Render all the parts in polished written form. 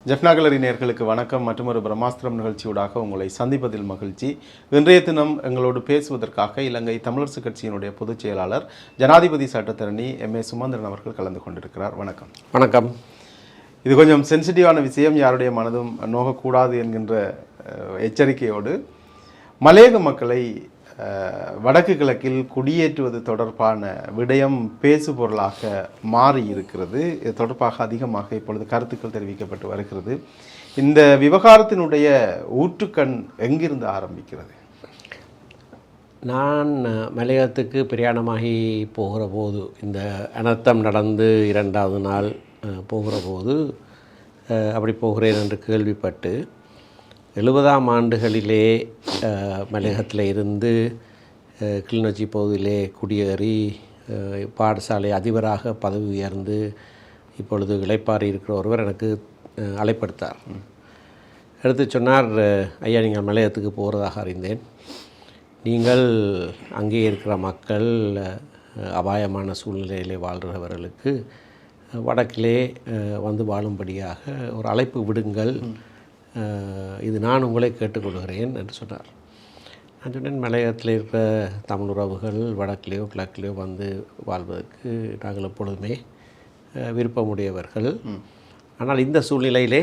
Jaffna gallery நேயர்களுக்கு வணக்கம். மற்றொரு பிரம்மாஸ்திரம் நிகழ்ச்சியூடாக உங்களை சந்திப்பதில் மகிழ்ச்சி. இன்றைய தினம் எங்களோடு பேசுவதற்காக இலங்கை தமிழரசு கட்சியினுடைய பொதுச் செயலாளர் ஜனாதிபதி சட்டத்தரணி M.A. சுமந்திரன் அவர்கள் கலந்து கொண்டிருக்கிறார். வணக்கம். வணக்கம். இது கொஞ்சம் சென்சிட்டிவான விஷயம், யாருடைய மனதும் நோகக்கூடாது என்கின்ற எச்சரிக்கையோடு மலையக மக்களை வடக்கு கிழக்கில் குடியேற்றுவது தொடர்பான விடயம் பேசு பொருளாக மாறி இருக்கிறது. இது தொடர்பாக அதிகமாக இப்பொழுது கருத்துக்கள் தெரிவிக்கப்பட்டு வருகிறது. இந்த விவகாரத்தினுடைய ஊற்றுக்கண் எங்கிருந்து ஆரம்பிக்கிறது? நான் மலையகத்துக்கு பிரயாணமாகி போகிற போது, இந்த அனர்த்தம் நடந்து 2வது நாள் போகிற போது அப்படி போகிறேன் என்று கேள்விப்பட்டு 70ஆம் ஆண்டுகளிலே மலையகத்தில் இருந்து கிளிநொச்சி பகுதியிலே குடியேறி பாடசாலை அதிபராக பதவி உயர்ந்து இப்பொழுது இளைப்பாறி இருக்கிற ஒருவர் எனக்கு அழைப்படுத்தார். எடுத்து சொன்னார், ஐயா நீங்கள் மலையகத்துக்கு போகிறதாக அறிந்தேன். நீங்கள் அங்கே இருக்கிற மக்கள் அபாயமான சூழ்நிலையிலே வாழ்கிறவர்களுக்கு வடக்கிலே வந்து வாழும்படியாக ஒரு அழைப்பு விடுங்கள், இது நான் உங்களை கேட்டுக்கொள்கிறேன் என்று சொன்னார். நான் சொன்னேன், மலையகத்தில் இருக்கிற தமிழ் உறவுகள் வடக்கிலேயோ கிழக்கிலேயோ வந்து வாழ்வதற்கு நாங்கள் எப்பொழுதுமே விருப்பமுடையவர்கள். ஆனால் இந்த சூழ்நிலையிலே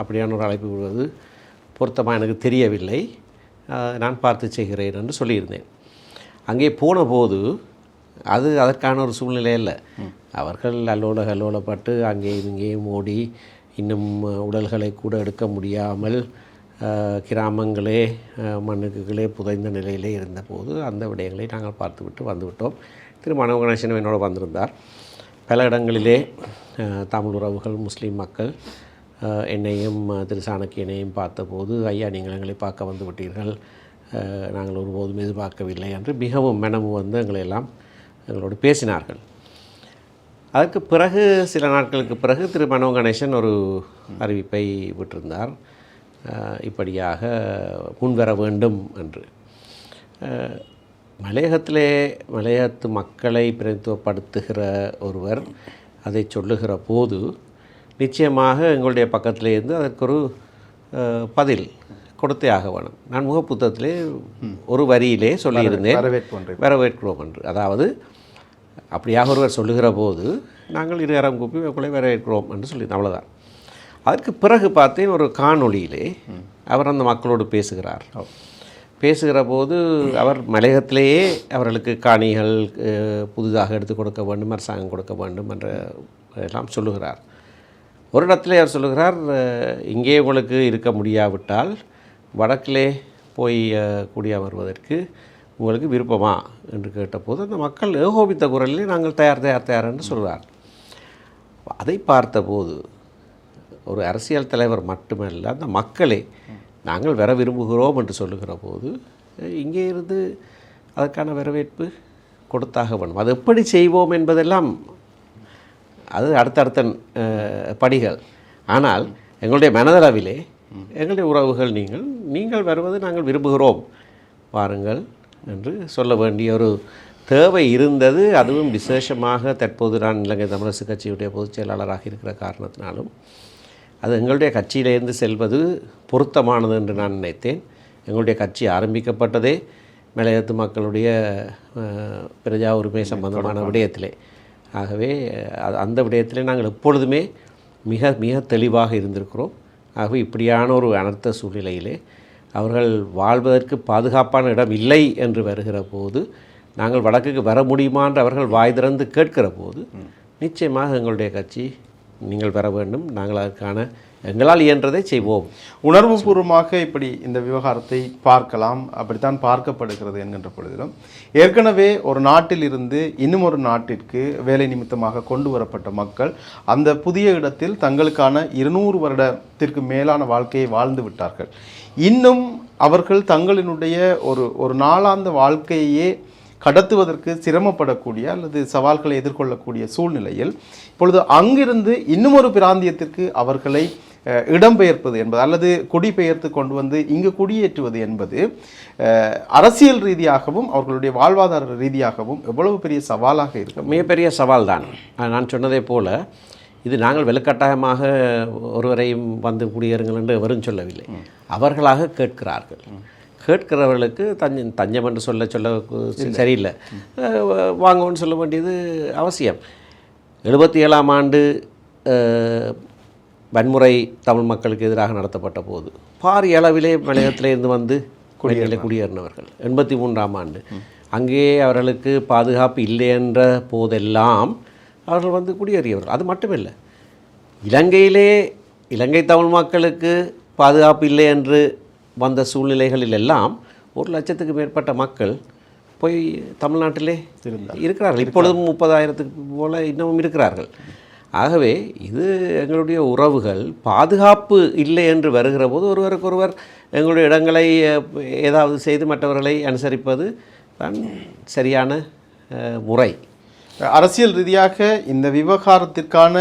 அப்படியான ஒரு அழைப்பு விடுவது பொருத்தமாக எனக்கு தெரியவில்லை, நான் பார்த்து செய்கிறேன் என்று சொல்லியிருந்தேன். அங்கே போன போது அது அதற்கான ஒரு சூழ்நிலை இல்லை. அவர்கள் அல்லோலப்பட்டு அங்கேயும் இங்கேயும் ஓடி இன்னும் உடல்களை கூட எடுக்க முடியாமல் கிராமங்களே மண்ணுக்குகளே புதைந்த நிலையிலே இருந்தபோது அந்த விடயங்களை நாங்கள் பார்த்துவிட்டு வந்துவிட்டோம். திரு மனோ கணேசன் என்னோடு வந்திருந்தார். பல இடங்களிலே தமிழ் உறவுகள் முஸ்லீம் மக்கள் என்னையும் திரு சாணக்கியனையும் பார்த்தபோது, ஐயா நீங்கள் எங்களை பார்க்க வந்து விட்டீர்கள், நாங்கள் ஒருபோதும் எதிர்பார்க்கவில்லை என்று மிகவும் மெனமும் வந்து எங்களோடு பேசினார்கள். அதற்கு பிறகு சில நாட்களுக்கு பிறகு திரு மனோ கணேசன் ஒரு அறிவிப்பை விட்டிருந்தார், இப்படியாக முன்வர வேண்டும் என்று. மலையகத்து மக்களை பிரதித்துவப்படுத்துகிற ஒருவர் அதை சொல்லுகிற போது நிச்சயமாக எங்களுடைய பக்கத்திலே இருந்து அதற்கு ஒரு பதில் கொடுத்தே ஆக வேணும். நான் முகப்புத்தகத்திலே ஒரு வரியிலே சொல்லியிருந்தேன், வரவேற்கிறோம் என்று. அதாவது அப்படியாக ஒருவர் சொல்லுகிற போது நாங்கள் இருகரம் கூப்பி உங்களை வரவேற்கிறோம் என்று சொல்லி, அவ்வளோதான். அதற்கு பிறகு பார்த்தேன் ஒரு காணொளியிலே அவர் அந்த மக்களோடு பேசுகிற போது அவர் மலையகத்திலேயே அவர்களுக்கு காணிகள் புதிதாக எடுத்து கொடுக்க வேண்டும், அரசாங்கம் கொடுக்க வேண்டும் என்ற எல்லாம் சொல்லுகிறார். ஒரு இடத்துல அவர் சொல்லுகிறார், இங்கே உங்களுக்கு இருக்க முடியாவிட்டால் வடக்கிலே போய் குடியமர்வதற்கு உங்களுக்கு விருப்பமா என்று கேட்டபோது அந்த மக்கள் ஏகோபித்த குரலிலே நாங்கள் தயார் என்று சொல்கிறார். அதை பார்த்தபோது ஒரு அரசியல் தலைவர் மட்டுமல்ல, அந்த மக்களே நாங்கள் வர விரும்புகிறோம் என்று சொல்லுகிற போது இங்கே இருந்து அதற்கான வரவேற்பு கொடுத்தாக வேண்டும். அது எப்படி செய்வோம் என்பதெல்லாம் அது அடுத்தடுத்த படிகள். ஆனால் எங்களுடைய மனதளவிலே எங்களுடைய உறவுகள் நீங்கள் வருவது நாங்கள் விரும்புகிறோம், வாருங்கள் என்று சொல்ல வேண்டிய ஒரு தேவை இருந்தது. அதுவும் விசேஷமாக தற்போது நான் இலங்கை தமிழரசு கட்சியுடைய பொதுச் செயலாளராக இருக்கிற காரணத்தினாலும் அது எங்களுடைய கட்சியிலேருந்து செல்வது பொருத்தமானது என்று நான் நினைத்தேன். எங்களுடைய கட்சி ஆரம்பிக்கப்பட்டதே மலையகத்து மக்களுடைய பிரஜா உரிமை சம்பந்தமான விடயத்திலே. ஆகவே அந்த விடயத்திலே நாங்கள் எப்பொழுதுமே மிக மிக தெளிவாக இருந்திருக்கிறோம். ஆகவே இப்படியான ஒரு அனர்த்த சூழ்நிலையிலே அவர்கள் வாழ்வதற்கு பாதுகாப்பான இடம் இல்லை என்று வருகிற போது நாங்கள் வடக்குக்கு வர முடியுமா என்று அவர்கள் வாய் திறந்து கேட்கிற போது நிச்சயமாக எங்களுடைய கட்சி நீங்கள் வர வேண்டும், நாங்கள் அதற்கான எங்களால் இயன்றதை செய்வோம். உணர்வுபூர்வமாக இப்படி இந்த விவகாரத்தை பார்க்கலாம், அப்படித்தான் பார்க்கப்படுகிறது என்கின்ற பொழுதிலும் ஏற்கனவே ஒரு நாட்டில் இருந்து இன்னும் ஒரு நாட்டிற்கு வேலை நிமித்தமாக கொண்டு வரப்பட்ட மக்கள் அந்த புதிய இடத்தில் தங்களுக்கான 200 வருடத்திற்கு மேலான வாழ்க்கையை வாழ்ந்து விட்டார்கள். இன்னும் அவர்கள் தங்களினுடைய ஒரு நாளாந்த வாழ்க்கையே கடத்துவதற்கு சிரமப்படக்கூடிய அல்லது சவால்களை எதிர்கொள்ளக்கூடிய சூழ்நிலையில் இப்பொழுது அங்கிருந்து இன்னும் ஒரு பிராந்தியத்திற்கு அவர்களை இடம்பெயர்ப்பது என்பது அல்லது குடிபெயர்த்து கொண்டு வந்து இங்கு குடியேற்றுவது என்பது அரசியல் ரீதியாகவும் அவர்களுடைய வாழ்வாதார ரீதியாகவும் எவ்வளவு பெரிய சவாலாக இருக்கும். மிகப்பெரிய சவால் தான். நான் சொன்னதை போல இது நாங்கள் வலுக்கட்டாயமாக ஒருவரையும் வந்து குடியேறுங்கள் என்று எவரும் சொல்லவில்லை. அவர்களாக கேட்கிறார்கள். கேட்கிறவர்களுக்கு தஞ்சம் என்று சொல்ல சரியில்லை, வாங்கன்னு சொல்ல வேண்டியது அவசியம். 77ஆம் ஆண்டு வன்முறை தமிழ் மக்களுக்கு எதிராக நடத்தப்பட்ட போது பாரிய அளவிலே மலையத்திலிருந்து வந்து குடியேறினவர்கள். 83ஆம் ஆண்டு அங்கே அவர்களுக்கு பாதுகாப்பு இல்லை என்ற போதெல்லாம் அவர்கள் வந்து குடியேறியவர்கள். அது மட்டுமில்லை, இலங்கை தமிழ் மக்களுக்கு பாதுகாப்பு இல்லை என்று வந்த சூழ்நிலைகளில் எல்லாம் 1,00,000க்கு மேற்பட்ட மக்கள் போய் தமிழ்நாட்டிலே இருக்கிறார்கள். இப்பொழுதும் 30,000க்கு போல இன்னமும் இருக்கிறார்கள். ஆகவே இது எங்களுடைய உறவுகள் பாதுகாப்பு இல்லை என்று வருகிற போது ஒருவருக்கொருவர் எங்களுடைய இடங்களை ஏதாவது செய்து மற்றவர்களை அனுசரிப்பது தான் சரியான முறை. அரசியல் ரீதியாக இந்த விவகாரத்திற்கான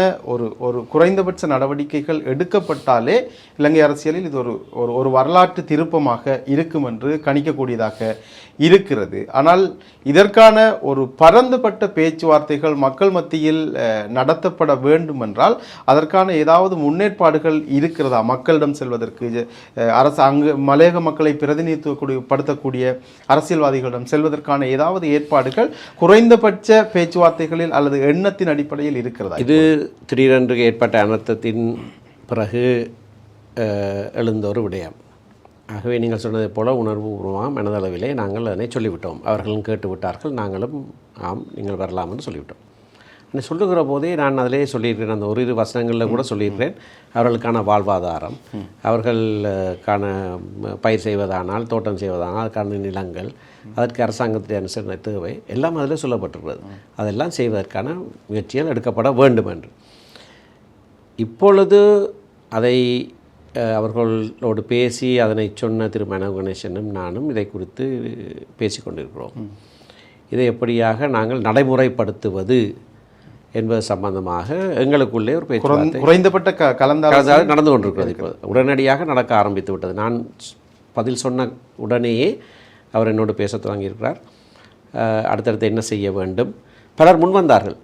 ஒரு குறைந்தபட்ச நடவடிக்கைகள் எடுக்கப்பட்டாலே இலங்கை அரசியலில் இது ஒரு வரலாற்று திருப்பமாக இருக்கும் என்று கணிக்கக்கூடியதாக இருக்கிறது. ஆனால் இதற்கான ஒரு பரந்துபட்ட பேச்சுவார்த்தைகள் மக்கள் மத்தியில் நடத்தப்பட வேண்டும் என்றால் அதற்கான ஏதாவது முன்னேற்பாடுகள் இருக்கிறதா? மக்களிடம் செல்வதற்கு அங்கு மலையக மக்களை பிரதிநிதித்துவப்படுத்தக்கூடிய அரசியல்வாதிகளிடம் செல்வதற்கான ஏதாவது ஏற்பாடுகள் குறைந்தபட்ச பேச்சுவார்த்தைகளில் அல்லது எண்ணத்தின் அடிப்படையில் இருக்கிறதா? இது திடீரென்று ஏற்பட்ட அனர்த்தத்தின் பிறகு எழுந்த ஒரு விடயம். ஆகவே நீங்கள் சொன்னதை போல உணர்வுபூர்வமாக மனதளவிலே நாங்கள் அதனை சொல்லிவிட்டோம். அவர்களும் கேட்டு விட்டார்கள், நாங்களும் ஆம் நீங்கள் வரலாம் என்று சொல்லிவிட்டோம். என்னை சொல்லுகிற போதே நான் அதிலே சொல்லியிருக்கிறேன், அந்த ஒரு 2 வசனங்களில் கூட சொல்லியிருக்கிறேன். அவர்களுக்கான வாழ்வாதாரம், அவர்களுக்கான பயிர் செய்வதானால், தோட்டம் செய்வதானால் அதுக்கான நிலங்கள், அதற்கு அரசாங்கத்துடைய அனுசரணை தேவை எல்லாம் அதில் சொல்லப்பட்டிருக்கிறது. அதெல்லாம் செய்வதற்கான முயற்சிகள் எடுக்கப்பட வேண்டும் என்று. இப்பொழுது அதை அவர்களோடு பேசி அதனை சொன்ன திரு மனோ கணேசனும் நானும் இதை குறித்து பேசிக்கொண்டிருக்கிறோம். இதை எப்படியாக நாங்கள் நடைமுறைப்படுத்துவது என்பது சம்பந்தமாக எங்களுக்குள்ளே ஒரு பேச்சுவார்த்தை குறைந்தபட்ட கலந்தாலோசனை நடந்து கொண்டிருக்கிறது. இப்போ உடனடியாக நடக்க ஆரம்பித்து விட்டது. நான் பதில் சொன்ன உடனேயே அவர் என்னோடு பேச தொடங்கியிருக்கிறார். அடுத்தடுத்து என்ன செய்ய வேண்டும், பலர் முன்வந்தார்கள்.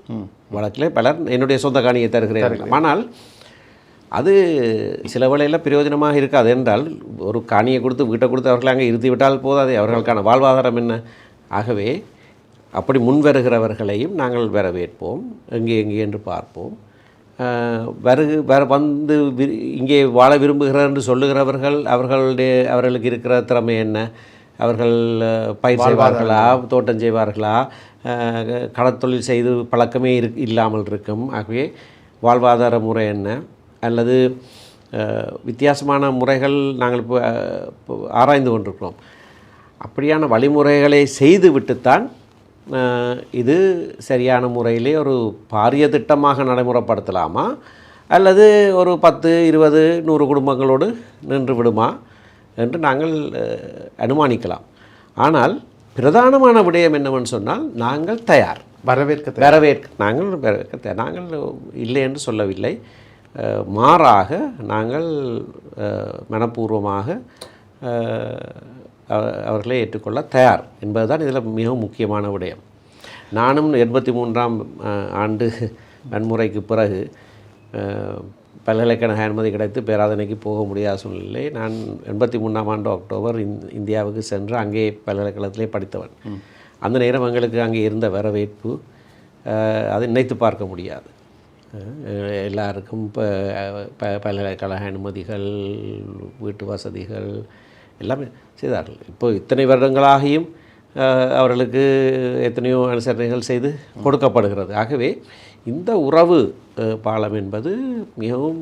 வழக்கில் பலர் என்னுடைய சொந்த காணியை தருகிறேன். ஆனால் அது சில வேளையில் பிரயோஜனமாக இருக்காது. என்றால் ஒரு காணியை கொடுத்து வீட்டை கொடுத்து அவர்களை அங்கே இருத்தி விட்டால் போதாது, அவர்களுக்கான வாழ்வாதாரம் என்ன? ஆகவே அப்படி முன்வருகிறவர்களையும் நாங்கள் வரவேற்போம், எங்கே என்று பார்ப்போம். வந்து இங்கே வாழ விரும்புகிறார் என்று சொல்லுகிறவர்கள் அவர்களுக்கு இருக்கிற திறமை என்ன? அவர்கள் பயிர் செய்வார்களா, தோட்டம் செய்வார்களா, கடற்தொழில் செய்து பழக்கமே இல்லாமல் இருக்கும். ஆகவே வாழ்வாதார முறை என்ன, அல்லது வித்தியாசமான முறைகள் நாங்கள் இப்போ ஆராய்ந்து கொண்டிருக்கிறோம். அப்படியான வழிமுறைகளை செய்து விட்டுத்தான் இது சரியான முறையிலே ஒரு பாரிய திட்டமாக நடைமுறைப்படுத்தலாமா, அல்லது ஒரு 10, 20, 100 குடும்பங்களோடு நின்று விடுமா என்று நாங்கள் அனுமானிக்கலாம். ஆனால் பிரதானமான விடயம் என்னவென்று சொன்னால் நாங்கள் தயார், நாங்கள் வரவேற்க தயார். நாங்கள் இல்லை என்று சொல்லவில்லை, மாறாக நாங்கள் மனப்பூர்வமாக அவர்களை ஏற்றுக்கொள்ள தயார் என்பதுதான் இதில் மிகவும் முக்கியமான விடயம். நானும் 83ஆம் ஆண்டு வன்முறைக்கு பிறகு பல்கலைக்கழக அனுமதி கிடைத்து பேராதனைக்கு போக முடியாத சூழ்நிலை. நான் 83ஆம் ஆண்டு அக்டோபர் இந்தியாவுக்கு சென்று அங்கே பல்கலைக்கழகத்திலே படித்தவன். அந்த நேரம் எங்களுக்கு அங்கே இருந்த வரவேற்பு அதை நினைத்து பார்க்க முடியாது. எல்லாருக்கும் இப்போ பல்கலைக்கழக அனுமதிகள், வீட்டு வசதிகள் எல்லாமே செய்தார்கள். இப்போ இத்தனை வருடங்களாகியும் அவர்களுக்கு எத்தனையோ அனுசரணைகள் செய்து கொடுக்கப்படுகிறது. ஆகவே இந்த உறவு பாலம் என்பது மிகவும்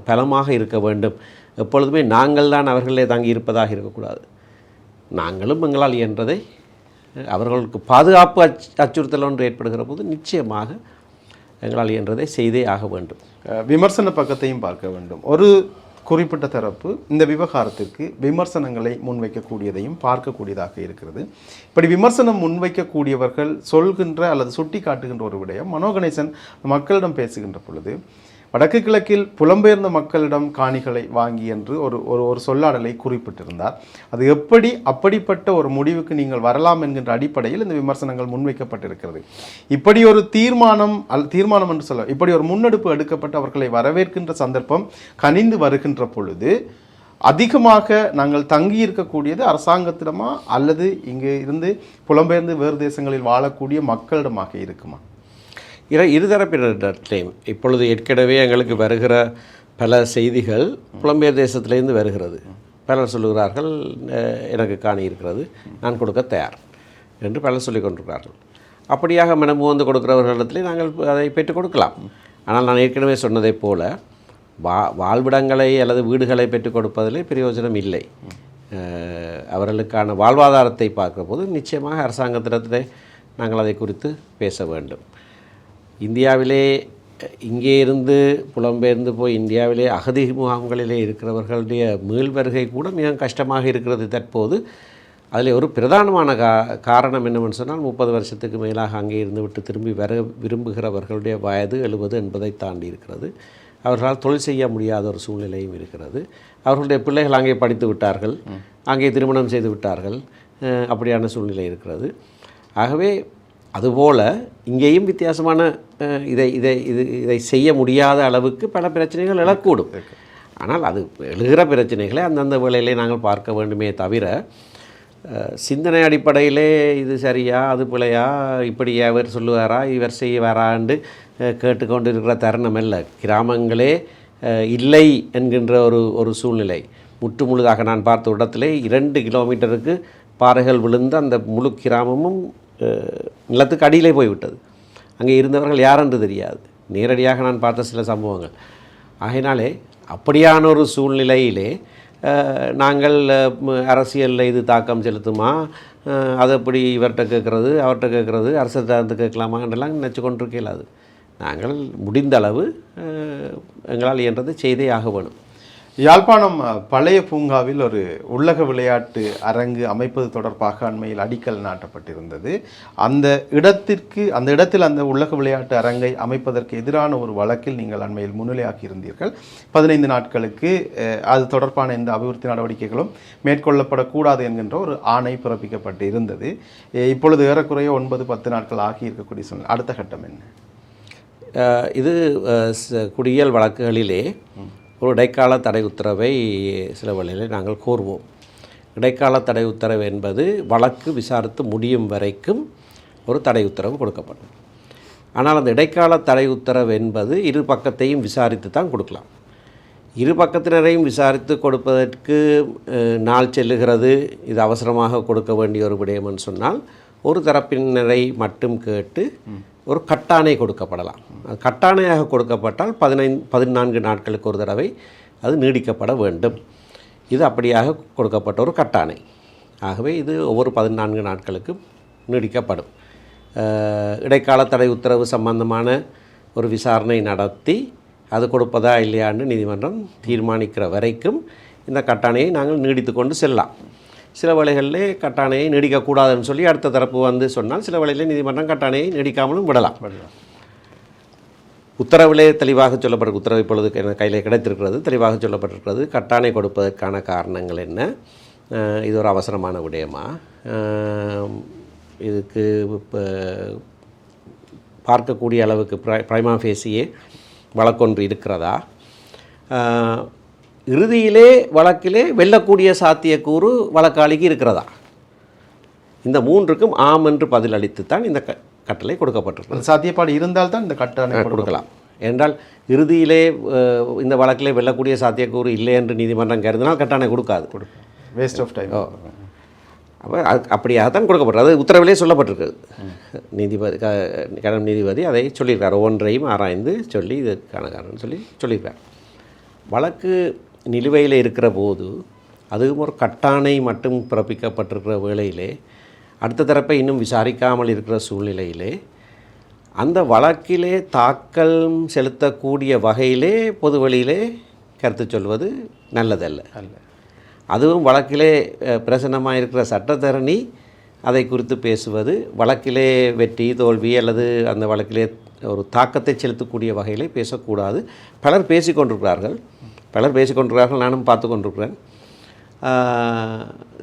பலமாக இருக்க வேண்டும். எப்பொழுதுமே நாங்கள் தான் அவர்களே தாங்கி இருப்பதாக இருக்கக்கூடாது. நாங்களும் எங்களால் இயன்றதை, அவர்களுக்கு பாதுகாப்பு அச்சுறுத்தல் ஒன்று ஏற்படுகிற போது நிச்சயமாக எங்களால் இயன்றதை செய்தே ஆக வேண்டும். விமர்சன பக்கத்தையும் பார்க்க வேண்டும். ஒரு குறிப்பிட்ட தரப்பு இந்த விவகாரத்திற்கு விமர்சனங்களை முன்வைக்கக்கூடியதையும் பார்க்கக்கூடியதாக இருக்கிறது. இப்படி விமர்சனம் முன்வைக்கக்கூடியவர்கள் சொல்கின்ற அல்லது சுட்டி காட்டுகின்ற ஒரு விடயம், மனோ கணேசன் மக்களிடம் பேசுகின்ற பொழுது வடக்கு கிழக்கில் புலம்பெயர்ந்த மக்களிடம் காணிகளை வாங்கி என்று ஒரு சொல்லாடலை குறிப்பிட்டிருந்தார். அது எப்படி அப்படிப்பட்ட ஒரு முடிவுக்கு நீங்கள் வரலாம் என்கின்ற அடிப்படையில் இந்த விமர்சனங்கள் முன்வைக்கப்பட்டிருக்கிறது. இப்படி ஒரு தீர்மானம் என்று சொல்ல இப்படி ஒரு முன்னெடுப்பு எடுக்கப்பட்டு அவர்களை வரவேற்கின்ற சந்தர்ப்பம் கனிந்து வருகின்ற பொழுது அதிகமாக நாங்கள் தங்கி இருக்கக்கூடியது அரசாங்கத்திடமா அல்லது இங்கே இருந்து புலம்பெயர்ந்து வேறு தேசங்களில் வாழக்கூடிய மக்களிடமாக இருக்குமா? இருதரப்பினரிடையும் இப்பொழுது ஏற்கனவே எங்களுக்கு வருகிற பல செய்திகள் புலம்பெயர் தேசத்திலேருந்து வருகிறது. பலர் சொல்லுகிறார்கள், எனக்கு காணி இருக்கிறது, நான் கொடுக்க தயார் என்று பலர் சொல்லிக் கொண்டிருக்கிறார்கள். அப்படியாக மனமுவந்து கொடுக்கிறவர்களிடத்திலே நாங்கள் அதை பெற்றுக் கொடுக்கலாம். ஆனால் நான் ஏற்கனவே சொன்னதைப் போல வாழ்விடங்களை அல்லது வீடுகளை பெற்றுக் கொடுப்பதிலே பிரயோஜனம் இல்லை. அவர்களுக்கான வாழ்வாதாரத்தை பார்க்கிற போது நிச்சயமாக அரசாங்கத்திடத்திலே நாங்கள் அதை குறித்து பேச வேண்டும். இந்தியாவிலே இங்கே இருந்து புலம்பெயர்ந்து போய் இந்தியாவிலே அகதி முகாம்களிலே இருக்கிறவர்களுடைய மீள் வருகை கூட மிக கஷ்டமாக இருக்கிறது தற்போது. அதில் ஒரு பிரதானமான காரணம் என்னவென்று சொன்னால் 30 வருஷத்துக்கு மேலாக அங்கே இருந்து விட்டு திரும்பி வர விரும்புகிறவர்களுடைய வயது 70-80 தாண்டி இருக்கிறது. அவர்களால் தொழில் செய்ய முடியாத ஒரு சூழ்நிலையும் இருக்கிறது. அவர்களுடைய பிள்ளைகள் அங்கே படித்து விட்டார்கள், அங்கே திருமணம் செய்து விட்டார்கள், அப்படியான சூழ்நிலை இருக்கிறது. ஆகவே அதுபோல் இங்கேயும் வித்தியாசமான இதை செய்ய முடியாத அளவுக்கு பல பிரச்சனைகள் எழக்கூடும். ஆனால் அது எழுகிற பிரச்சனைகளை அந்தந்த வேளையிலே நாங்கள் பார்க்க வேண்டுமே தவிர சிந்தனை அடிப்படையிலே இது சரியா அது பிழையா, இப்படி இவர் சொல்லுவாரா இவர் செய்வாரான்னு கேட்டுக்கொண்டு இருக்கிற தருணம் அல்ல. கிராமங்களே இல்லை என்கின்ற ஒரு சூழ்நிலை. முழுதாக நான் பார்த்த இடத்திலே 2 கிலோமீட்டருக்கு பாறைகள் விழுந்து அந்த முழு கிராமமும் நிலத்துக்கு அடியிலே போய்விட்டது. அங்கே இருந்தவர்கள் யாரென்று தெரியாது. நேரடியாக நான் பார்த்த சில சம்பவங்கள். ஆகையினாலே அப்படியான ஒரு சூழ்நிலையிலே நாங்கள் அரசியலில் இது தாக்கம் செலுத்துமா, அதை எப்படி இவர்கிட்ட கேட்குறது அவர்கிட்ட கேட்குறது அரசு சார்ந்து கேட்கலாமான்றெல்லாம் நினச்சி கொண்டிருக்கல. அது நாங்கள் முடிந்த அளவு எங்களால் இயன்றது செய்தே ஆக வேணும். யாழ்ப்பாணம் பழைய பூங்காவில் ஒரு உள்ளக விளையாட்டு அரங்கு அமைப்பது தொடர்பாக அண்மையில் அடிக்கல் நாட்டப்பட்டிருந்தது. அந்த இடத்தில் அந்த உள்ளக விளையாட்டு அரங்கை அமைப்பதற்கு எதிரான ஒரு வழக்கில் நீங்கள் அண்மையில் முன்னிலையாகி இருந்தீர்கள். 15 நாட்களுக்கு அது தொடர்பான எந்த அபிவிருத்தி நடவடிக்கைகளும் மேற்கொள்ளப்படக்கூடாது என்கின்ற ஒரு ஆணை பிறப்பிக்கப்பட்டு இருந்தது. இப்பொழுது ஏறக்குறைய 9-10 நாட்கள் ஆகி இருக்கக்கூடிய சூழ்நிலை. அடுத்த கட்டம் என்ன? இது குடியியல் வழக்குகளிலே ஒரு இடைக்கால தடை உத்தரவை சில வழிகளில் நாங்கள் கோருவோம். இடைக்கால தடை உத்தரவு என்பது வழக்கு விசாரித்து முடியும் வரைக்கும் ஒரு தடை உத்தரவு கொடுக்கப்படும். ஆனால் அந்த இடைக்கால தடை உத்தரவு என்பது இரு பக்கத்தையும் விசாரித்து தான் கொடுக்கலாம். இரு பக்கத்தினரையும் விசாரித்து கொடுப்பதற்கு நாள் செல்லுகிறது, இது அவசரமாக கொடுக்க வேண்டிய ஒரு விடயம்னு சொன்னால் ஒரு தரப்பினரை மட்டும் கேட்டு ஒரு கட்டாணை கொடுக்கப்படலாம். அது கட்டாணையாக கொடுக்கப்பட்டால் 14 நாட்களுக்கு ஒரு தடவை அது நீடிக்கப்பட வேண்டும். இது அப்படியாக கொடுக்கப்பட்ட ஒரு கட்டாணை. ஆகவே இது ஒவ்வொரு 14 நாட்களுக்கு நீடிக்கப்படும். இடைக்கால தடை உத்தரவு சம்பந்தமான ஒரு விசாரணை நடத்தி அது கொடுப்பதா இல்லையான்னு நீதிமன்றம் தீர்மானிக்கிற வரைக்கும் இந்த கட்டாணையை நாங்கள் நீடித்து கொண்டு செல்லலாம். சில வேளைகளிலே கட்டாணையை நீடிக்கக்கூடாதுன்னு சொல்லி அடுத்த தரப்பு வந்து சொன்னால் சில வேளையிலே நீதிமன்றம் கட்டாணையை நீடிக்காமலும் விடலாம். உத்தரவிலே தெளிவாக சொல்லப்பட்ட உத்தரவு இப்பொழுது கையில் கிடைத்திருக்கிறது, தெளிவாக சொல்லப்பட்டிருக்கிறது. கட்டாணை கொடுப்பதற்கான காரணங்கள் என்ன, இது ஒரு அவசரமான விடயமா, இதுக்கு இப்போ பார்க்கக்கூடிய அளவுக்கு பிரைமா ஃபேசியே வழக்கொன்று இருக்கிறதா, இறுதியிலே வழக்கிலே வெல்லக்கூடிய சாத்தியக்கூறு வழக்காளிக்கு இருக்கிறதா, இந்த 3க்கும் ஆம் என்று பதில் அளித்துத்தான் இந்த கட்டளை கொடுக்கப்பட்டிருக்கிறது. சாத்தியப்பாடு இருந்தால் தான் இந்த கட்டளை கொடுக்கலாம். என்றால் இறுதியிலே இந்த வழக்கிலே வெல்லக்கூடிய சாத்தியக்கூறு இல்லை என்று நீதிமன்றம் கருதினால் கட்டணை கொடுக்காது, வேஸ்ட் ஆஃப் டைம். அப்போ அப்படியாகத்தான் கொடுக்கப்பட்டது. அது உத்தரவிலே சொல்லப்பட்டிருக்குது. நீதிபதி அதை சொல்லியிருக்கார். ஒவ்வொன்றையும் ஆராய்ந்து சொல்லி இதுக்கான காரணம் சொல்லியிருக்கார். வழக்கு நிலுவையில் இருக்கிற போது அதுவும் ஒரு கட்டாணை மட்டும் பிறப்பிக்கப்பட்டிருக்கிற வேளையிலே அடுத்த தரப்பை இன்னும் விசாரிக்காமல் இருக்கிற சூழ்நிலையிலே அந்த வழக்கிலே தாக்கல் செலுத்தக்கூடிய வகையிலே பொது வழியிலே கருத்து சொல்வது நல்லதல்ல. அதுவும் வழக்கிலே பிரசன்னமாக இருக்கிற சட்டத்தரணி அதை குறித்து பேசுவது, வழக்கிலே வெற்றி தோல்வி அல்லது அந்த வழக்கிலே ஒரு தாக்கத்தை செலுத்தக்கூடிய வகையிலே பேசக்கூடாது. பலர் பேசிக்கொண்டிருக்கிறார்கள், நானும் பார்த்து கொண்டிருக்கிறேன்.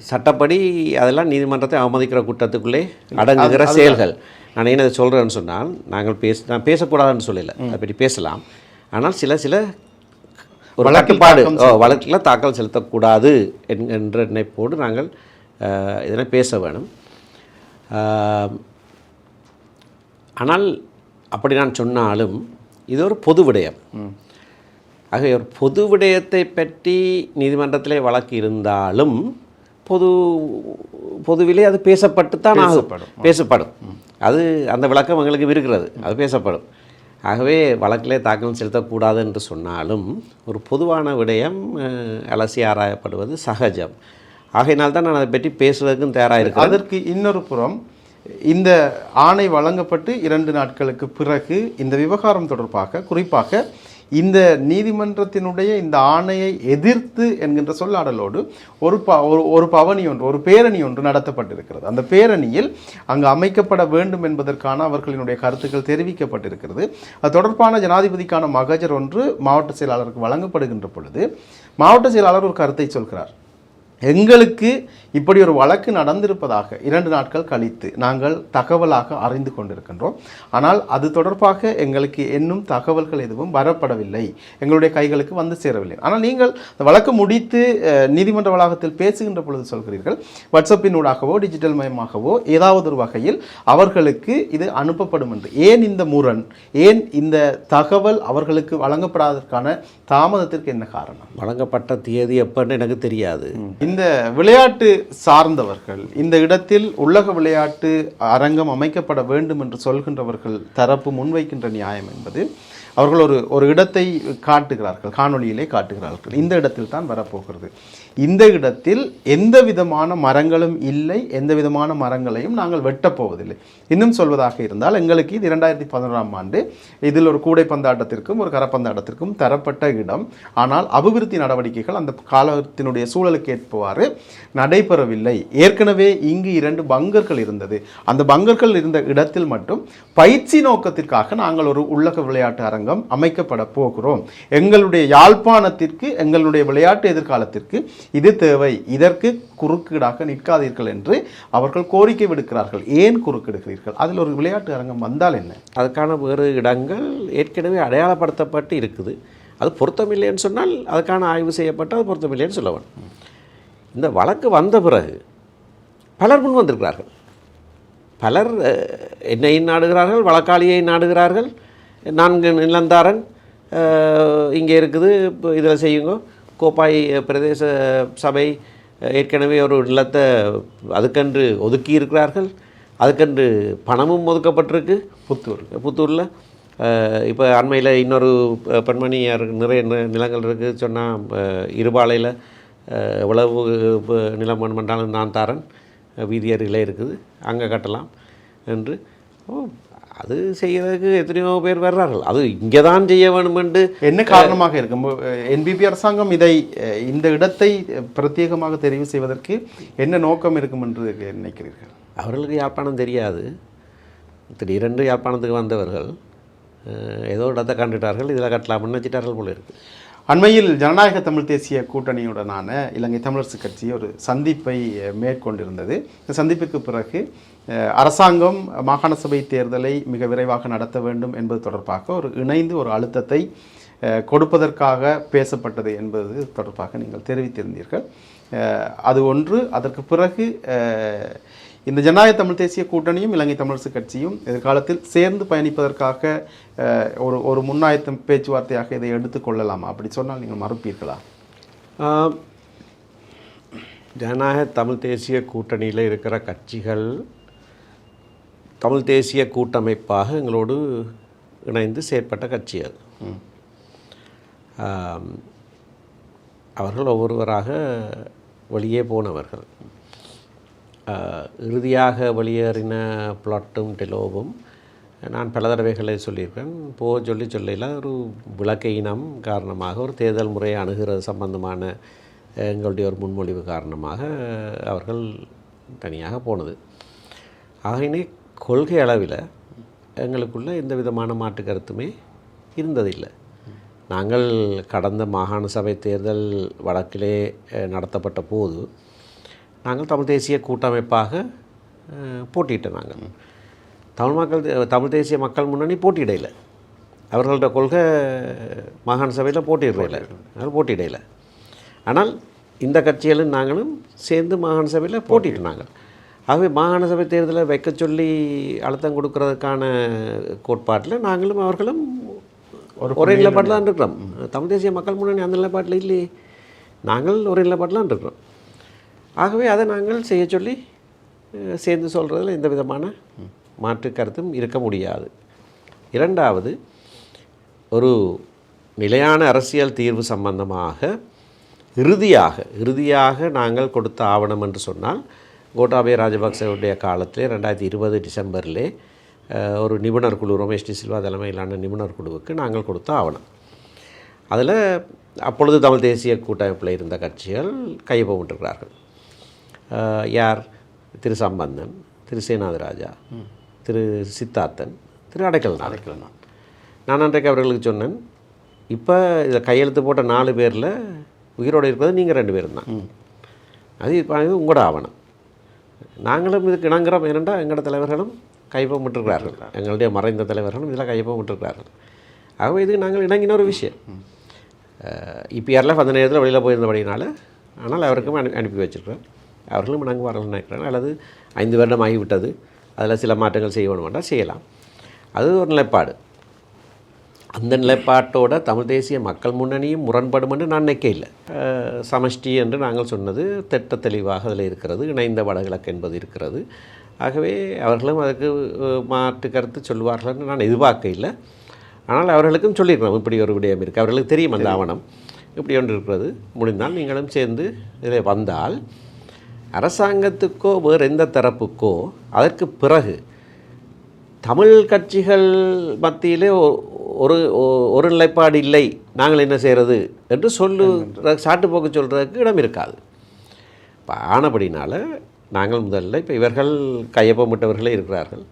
சட்டப்படி அதெல்லாம் நீதிமன்றத்தை அவமதிக்கிற குற்றத்துக்குள்ளே அடங்குகிற செயல்கள். நான் என்ன சொல்கிறேன்னு சொன்னால், நான் பேசக்கூடாதுன்னு சொல்லலை, அதை பற்றி பேசலாம். ஆனால் சில ஒரு கட்டுப்பாடு, வழக்கில் தாக்கல் செலுத்தக்கூடாது என்கின்ற நினைப்போடு நாங்கள் இதனை பேச வேணும். ஆனால் அப்படி நான் சொன்னாலும் இது ஒரு பொது விடயம். ஆக ஒரு பொது விடயத்தை பற்றி நீதிமன்றத்திலே வழக்கு இருந்தாலும் பொதுவிலே அது பேசப்பட்டுத்தான் பேசப்படும். அது அந்த விளக்கம் எங்களுக்கு இருக்கிறது, அது பேசப்படும். ஆகவே வழக்கிலே தாக்கல் செலுத்தக்கூடாது என்று சொன்னாலும் ஒரு பொதுவான விடயம் அலசி ஆராயப்படுவது சகஜம். ஆகையினால்தான் நான் அதை பற்றி பேசுவதற்கும் தயாராக இருக்கிறேன். அதற்கு இன்னொரு புறம், இந்த ஆணை வழங்கப்பட்டு 2 நாட்களுக்கு பிறகு இந்த விவகாரம் தொடர்பாக, குறிப்பாக இந்த நீதிமன்றத்தினுடைய இந்த ஆணையை எதிர்த்து என்கின்ற சொல்லாடலோடு ஒரு பவனி ஒன்று, ஒரு பேரணி ஒன்று நடத்தப்பட்டிருக்கிறது. அந்த பேரணியில் அங்கு அமைக்கப்பட வேண்டும் என்பதற்கான அவர்களினுடைய கருத்துக்கள் தெரிவிக்கப்பட்டிருக்கிறது. அது தொடர்பான ஜனாதிபதிக்கான மகஜர் ஒன்று மாவட்ட செயலாளருக்கு வழங்கப்படுகின்ற பொழுது மாவட்ட செயலாளர் ஒரு கருத்தை சொல்கிறார். எங்களுக்கு இப்படி ஒரு வழக்கு நடந்திருப்பதாக 2 நாட்கள் கழித்து நாங்கள் தகவலாக அறிந்து கொண்டிருக்கின்றோம். ஆனால் அது தொடர்பாக எங்களுக்கு இன்னும் தகவல்கள் எதுவும் வரப்படவில்லை, எங்களுடைய கைகளுக்கு வந்து சேரவில்லை. ஆனால் நீங்கள் இந்த வழக்கு முடித்து நீதிமன்ற வளாகத்தில் பேசுகின்ற பொழுது சொல்கிறீர்கள், வாட்ஸ்அப்பினூடாகவோ டிஜிட்டல் மயமாகவோ ஏதாவது ஒரு வகையில் அவர்களுக்கு இது அனுப்பப்படும் என்று. ஏன் இந்த முரண், ஏன் இந்த தகவல் அவர்களுக்கு வழங்கப்படாததற்கான தாமதத்திற்கு என்ன காரணம்? வழங்கப்பட்ட தேதி எப்பன்னு எனக்கு தெரியாது. இந்த விளையாட்டு சார்ந்தவர்கள் இந்த இடத்தில் உள்ளக விளையாட்டு அரங்கம் அமைக்கப்பட வேண்டும் என்று சொல்கின்றவர்கள் தரப்பு முன்வைக்கின்ற நியாயம் என்பது, அவர்கள் ஒரு இடத்தை காட்டுகிறார்கள், காணொளியிலே காட்டுகிறார்கள். இந்த இடத்தில் தான் வரப்போகிறது, இந்த இடத்தில் எந்த விதமான மரங்களும் இல்லை, எந்த விதமான மரங்களையும் நாங்கள் வெட்டப்போவதில்லை. இன்னும் சொல்வதாக இருந்தால், எங்களுக்கு இது 2011ஆம் ஆண்டு இதில் ஒரு கூடை பந்தாட்டத்திற்கும் ஒரு கரப்பந்தாட்டத்திற்கும் தரப்பட்ட இடம். ஆனால் அபிவிருத்தி நடவடிக்கைகள் அந்த காலத்தினுடைய சூழலுக்கு ஏற்பவாறு நடைபெறவில்லை. ஏற்கனவே இங்கு 2 பங்கர்கள் இருந்தது. அந்த பங்கர்கள் இருந்த இடத்தில் மட்டும் பயிற்சி நோக்கத்திற்காக நாங்கள் ஒரு உள்ளக விளையாட்டு அரங்கம் அமைக்கப்பட போகிறோம். எங்களுடைய யாழ்ப்பாணத்திற்கு, எங்களுடைய விளையாட்டு எதிர்காலத்திற்கு இது தேவை, இதற்கு குறுக்கீடாக நிற்காதீர்கள் என்று அவர்கள் கோரிக்கை விடுக்கிறார்கள். ஏன் குறுக்கிடுகிறீர்கள்? அதில் ஒரு விளையாட்டு அரங்கம் வந்தால் என்ன? அதுக்கான வேறு இடங்கள் ஏற்கனவே அடையாளப்படுத்தப்பட்டு இருக்குது. அது பொருத்தமில்லைன்னு சொன்னால் அதுக்கான ஆய்வு செய்யப்பட்டு அது பொருத்தமில்லைன்னு சொல்ல வேண்டும். இந்த வழக்கு வந்த பிறகு பலர் முன் வந்திருக்கிறார்கள். பலர் என்னையும் நாடுகிறார்கள், வழக்காளியை நாடுகிறார்கள். 4 நிலந்தாரன் இங்கே இருக்குது, இப்போ இதில் செய்யுங்க. கோப்பாய் பிரதேச சபை ஏற்கனவே ஒரு நிலத்தை அதுக்கென்று ஒதுக்கி இருக்கிறார்கள், அதுக்கென்று பணமும் ஒதுக்கப்பட்டிருக்கு புத்தூரில். இப்போ அண்மையில் இன்னொரு பெண்மணி நிறைய நிலங்கள் இருக்குது சொன்னால், இருபாலையில் எவ்வளவு நிலம் வேணுமென்றாலும் நான் தாரன் வீதி அருகிலே இருக்குது, அங்கே கட்டலாம் என்று. அது செய்கிறதுக்கு எத்தனையோ பேர் வர்றார்கள். அது இங்கே தான் செய்ய வேணும் என்று என்ன காரணமாக இருக்கும்? என்பிபி அரசாங்கம் இந்த இடத்தை பிரத்யேகமாக தெரிவு செய்வதற்கு என்ன நோக்கம் இருக்கும் என்று நினைக்கிறீர்கள்? அவர்களுக்கு யாழ்ப்பாணம் தெரியாது. திடீரென்று யாழ்ப்பாணத்துக்கு வந்தவர்கள் ஏதோ இடத்தை கண்டுட்டார்கள், இதில் கட்டலாம்னு நினச்சிட்டார்கள் போல இருக்குது. அண்மையில் ஜனநாயக தமிழ் தேசிய கூட்டணியுடனான இலங்கை தமிழரசு கட்சி ஒரு சந்திப்பை மேற்கொண்டிருந்தது. இந்த சந்திப்புக்கு பிறகு அரசாங்கம் மாகாண சபை தேர்தலை மிக விரைவாக நடத்த வேண்டும் என்பது தொடர்பாக இணைந்து ஒரு அழுத்தத்தை கொடுப்பதற்காக பேசப்பட்டது என்பது தொடர்பாக நீங்கள் தெரிவித்திருந்தீர்கள். அது ஒன்று. அதற்கு பிறகு இந்த ஜனநாயக தமிழ் தேசிய கூட்டணியும் இலங்கை தமிழரசு கட்சியும் எதிர்காலத்தில் சேர்ந்து பயணிப்பதற்காக ஒரு முன்னாயத்தம் பேச்சுவார்த்தையாக இதை எடுத்துக்கொள்ளலாமா? அப்படி சொன்னால் நீங்கள் மறுப்பீர்களா? ஜனநாயக தமிழ் தேசிய கூட்டணியில் இருக்கிற கட்சிகள் தமிழ் தேசிய கூட்டமைப்பாக எங்களோடு இணைந்து செயற்பட்ட கட்சி அது. அவர்கள் ஒவ்வொருவராக வெளியே போனவர்கள். இறுதியாக வெளியேறின பிளாட்டும் டெலோவும் நான் பல தடவைகளை சொல்லியிருக்கேன். சொல்லையில் ஒரு விளக்க இனம் காரணமாக, ஒரு தேர்தல் முறையை அணுகிறது சம்பந்தமான எங்களுடைய ஒரு முன்மொழிவு காரணமாக அவர்கள் தனியாக போனது. ஆகையினே கொள்கை அளவில் எங்களுக்குள்ள எந்த விதமான மாற்று கருத்துமே இருந்ததில்லை. நாங்கள் கடந்த மாகாண சபை தேர்தல் வழக்கிலே நடத்தப்பட்ட போது நாங்கள் தமிழ் தேசிய கூட்டமைப்பாக போட்டியிட்டோம். நாங்கள் தமிழ் தேசிய மக்கள் முன்னணி போட்டியிடையில், அவர்களோட கொள்கை மாகாண சபையில் போட்டியிடையில். ஆனால் இந்த கட்சிகளும் நாங்களும் சேர்ந்து மாகாண சபையில் போட்டிட்டோம். நாங்கள் ஆகவே மாகாண சபை தேர்தலை வைக்க சொல்லி அழுத்தம் கொடுக்கறதுக்கான கோட்பாட்டில் நாங்களும் அவர்களும் ஒரே நிலைப்பாட்டில் தான் இருக்கிறோம். தமிழ் தேசிய மக்கள் முன்னணி அந்த நிலைப்பாட்டில் இல்லையே, நாங்கள் ஒரே நிலைப்பாட்டில் தான் இருக்கிறோம். ஆகவே அதை நாங்கள் செய்ய சொல்லி சேர்ந்து சொல்கிறதுல எந்த விதமான மாற்று கருத்தும் இருக்க முடியாது. இரண்டாவது, ஒரு நிலையான அரசியல் தீர்வு சம்பந்தமாக இறுதியாக நாங்கள் கொடுத்த ஆவணம் என்று சொன்னால், கோட்டாபய ராஜபக்சவுடைய காலத்திலே 2020 டிசம்பரிலே ஒரு நிபுணர் குழு, ரமேஷ் டி சில்வா தலைமையிலான நிபுணர் குழுவுக்கு நாங்கள் கொடுத்த ஆவணம். அதில் அப்பொழுது தமிழ் தேசிய கூட்டமைப்பில் இருந்த கட்சிகள் கையொப்பமிட்டிருக்கிறார்கள். யார்? திரு சம்பந்தன், திரு சேனாதிராஜா, திரு சித்தார்த்தன், திரு அடைக்கலன். நான் அன்றைக்கு அவர்களுக்கு சொன்னேன், இப்போ இதில் கையெழுத்து போட்ட 4 பேரில் உயிரோடு இருக்கிறது நீங்கள் 2 பேரும் தான். அது உங்களோட ஆவணம். நாங்களும் இதுக்கு இணங்குறோம். ஏனென்றால் எங்களோட தலைவர்களும் கையொப்பமிட்டிருக்கிறார்கள், எங்களுடைய மறைந்த தலைவர்களும் இதில் கையொப்பமிட்டிருக்கிறார்கள். ஆகவே இதுக்கு நாங்கள் இணங்கின ஒரு விஷயம். இபிஆரில் அந்த நேரத்தில் வெளியில் போயிருந்தபடினால, ஆனால் அவருக்கும் அனுப்பி வச்சுருக்கிறேன். அவர்களும் இணங்குவார்கள் நினைக்கிறாங்க. அல்லது 5 வருடம் ஆகிவிட்டது, அதில் சில மாற்றங்கள் செய்ய வேணுமென்றால் செய்யலாம். அது ஒரு நிலைப்பாடு. அந்த நிலைப்பாட்டோட தமிழ் தேசிய மக்கள் முன்னணியும் முரண்படும் என்று நான் நினைக்க இல்லை. சமஷ்டி என்று நாங்கள் சொன்னது திட்ட தெளிவாக அதில் இருக்கிறது, இணைந்த வடகிழக்கு என்பது இருக்கிறது. ஆகவே அவர்களும் அதுக்கு மாற்று கருத்து சொல்லுவார்கள் என்று நான் எதிர்பார்க்க இல்லை. ஆனால் அவர்களுக்கும் சொல்லியிருக்கிறோம், இப்படி ஒரு விடயம் இருக்குது, அவர்களுக்கு தெரியும் அந்த ஆவணம் இப்படி ஒன்று இருக்கிறது. முடிந்தால் நீங்களும் சேர்ந்து இதில் வந்தால் அரசாங்கத்துக்கோ வேறு எந்த தரப்புக்கோ அதற்கு பிறகு தமிழ் கட்சிகள் மத்தியிலே ஒரு நிலைப்பாடு இல்லை, நாங்கள் என்ன செய்கிறது என்று சாட்டுப்போக்கு சொல்கிறதுக்கு இடம் இருக்காது. இப்போ ஆனபடினால நாங்கள் முதல்ல இப்போ இவர்கள் கையொப்பமிட்டவர்களே இருக்கிறார்கள்,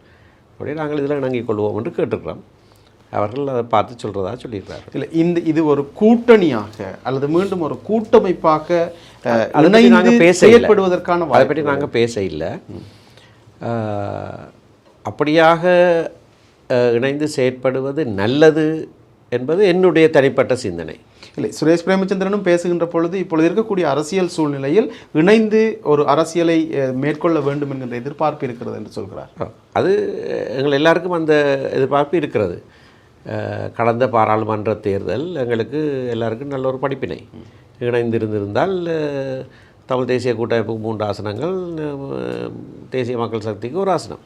அப்படியே நாங்கள் இதில் இணங்கிக் கொள்வோம் என்று கேட்டுக்கிறோம். அவர்கள் அதை பார்த்து சொல்கிறதா சொல்லியிருக்கிறார்கள். இல்லை, இது ஒரு கூட்டணியாக அல்லது மீண்டும் ஒரு கூட்டமைப்பாக நாங்கள் செயல்படுவதற்கான அதை பற்றி நாங்கள் பேச இல்லை. அப்படியாக இணைந்து செயற்படுவது நல்லது என்பது என்னுடைய தனிப்பட்ட சிந்தனை. இல்லை, சுரேஷ் பிரேமச்சந்திரனும் பேசுகின்ற பொழுது இப்பொழுது இருக்கக்கூடிய அரசியல் சூழ்நிலையில் இணைந்து ஒரு அரசியலை மேற்கொள்ள வேண்டும் என்கின்ற எதிர்பார்ப்பு இருக்கிறது என்று சொல்கிறார். அது எங்கள் எல்லாருக்கும் அந்த எதிர்பார்ப்பு இருக்கிறது. கடந்த பாராளுமன்ற தேர்தல் எங்களுக்கு எல்லாருக்கும் நல்ல ஒரு படிப்பினை. இணைந்திருந்திருந்தால் தமிழ் தேசிய கூட்டமைப்புக்கு 3 ஆசனங்கள், தேசிய மக்கள் சக்திக்கு 1 ஆசனம்.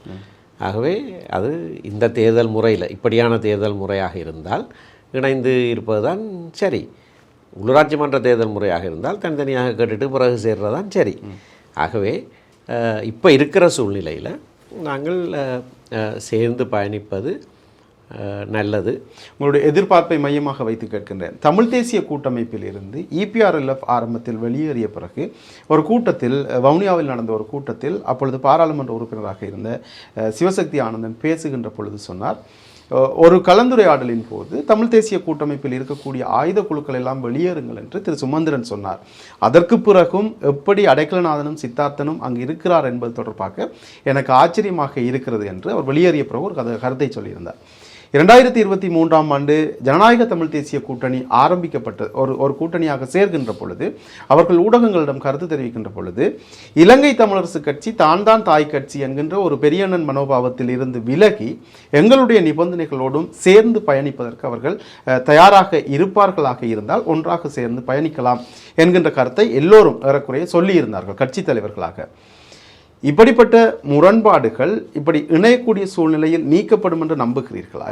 ஆகவே அது இந்த தேர்தல் முறையில், இப்படியான தேர்தல் முறையாக இருந்தால் இணைந்து இருப்பது தான் சரி. உள்ளூராட்சி மன்ற தேர்தல் முறையாக இருந்தால் தனித்தனியாக கேட்டுட்டு பிறகு சேர்றது தான் சரி. ஆகவே இப்போ இருக்கிற சூழ்நிலையில் நாங்கள் சேர்ந்து பயணிப்பது நல்லது. உங்களுடைய எதிர்பார்ப்பை மையமாக வைத்து கேட்கின்றேன். தமிழ் தேசிய கூட்டமைப்பில் இருந்து இபிஆர்எல்எஃப் ஆரம்பத்தில் வெளியேறிய பிறகு ஒரு கூட்டத்தில், வவுனியாவில் நடந்த ஒரு கூட்டத்தில் அப்பொழுது பாராளுமன்ற உறுப்பினராக இருந்த சிவசக்தி ஆனந்தன் பேசுகின்ற பொழுது சொன்னார், ஒரு கலந்துரையாடலின் போது தமிழ் தேசிய கூட்டமைப்பில் இருக்கக்கூடிய ஆயுத குழுக்கள் எல்லாம் வெளியேறுங்கள் என்று திரு சுமந்திரன் சொன்னார். அதற்கு பிறகும் எப்படி அடைக்கலநாதனும் சித்தார்த்தனும் அங்கு இருக்கிறார் என்பது தொடர்பாக எனக்கு ஆச்சரியமாக இருக்கிறது என்று அவர் வெளியேறிய பிறகு ஒரு கருத்தை சொல்லியிருந்தார். 2023ஆம் ஆண்டு ஜனநாயக தமிழ் தேசிய கூட்டணி ஆரம்பிக்கப்பட்ட ஒரு கூட்டணியாக சேர்கின்ற பொழுது அவர்கள் ஊடகங்களிடம் கருத்து தெரிவிக்கின்ற பொழுது இலங்கை தமிழரசு கட்சி தான் தாய் கட்சி என்கின்ற ஒரு பெரியண்ணன் மனோபாவத்தில் இருந்து விலகி எங்களுடைய நிபந்தனைகளோடும் சேர்ந்து பயணிப்பதற்கு அவர்கள் தயாராக இருப்பார்களாக இருந்தால் ஒன்றாக சேர்ந்து பயணிக்கலாம் என்கின்ற கருத்தை எல்லோரும் ஏறக்குறைய சொல்லியிருந்தார்கள் கட்சி தலைவர்களாக. இப்படிப்பட்ட முரண்பாடுகள் இப்படி இணையக்கூடிய சூழ்நிலையில் நீக்கப்படும் என்று நம்புகிறீர்களா?